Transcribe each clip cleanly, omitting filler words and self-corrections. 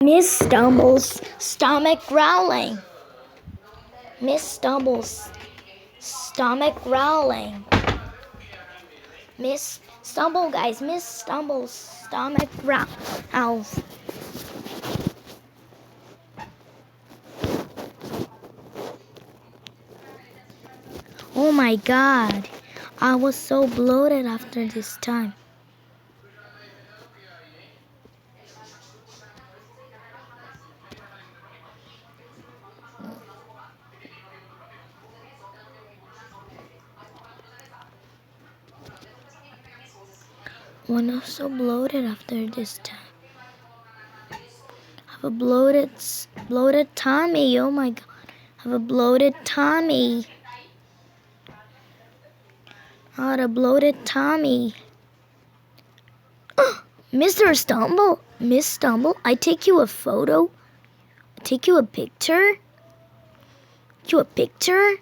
Miss Stumble's stomach growling. Miss Stumble's stomach growling. Miss Stumble, guys. Miss Stumble's stomach growls. Oh my God. I was so bloated after this time. When I was so bloated after this time. I have a bloated tummy. Oh my God. I have a bloated tummy. I had a bloated tummy. Mr. Stumble, Miss Stumble, I take you a photo. I take you a picture. You a picture?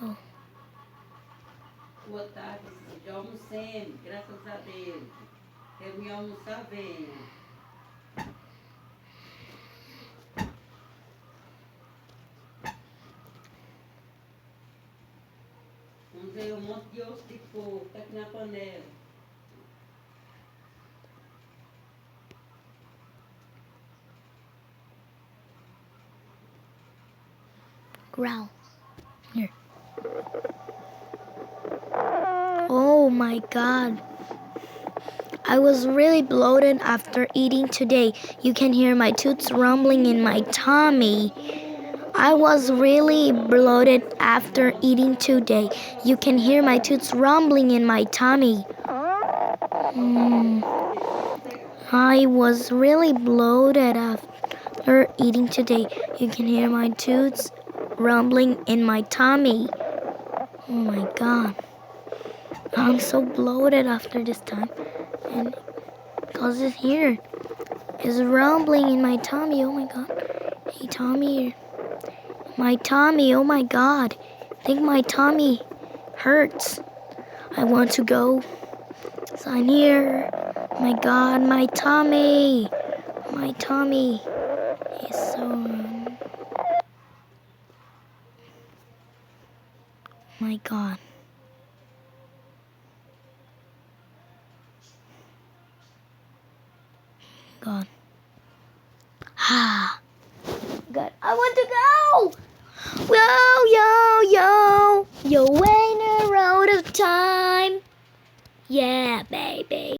Oh. Boa tarde, já almocei, graças a Deus. Eu me almoçar bem. Usei um monte de osso de porco, tá aqui na panela. Growl. Here. Oh my God. I was really bloated after eating today. You can hear my tooths rumbling in my tummy. I was really bloated after eating today. You can hear my tooths rumbling in my tummy. I was really bloated after eating today. You can hear my tooths rumbling in my tummy. Oh my God. I'm so bloated after this time. And because it's here. It's rumbling in my tummy. Oh my God. Hey, Tommy. My tummy. Oh my God. I think my tummy hurts. I want to go. Sign here. My God, my tummy. My tummy is so... My God. God. Ah. God. I want to go. Yo, ain't a road of time. Yeah, baby.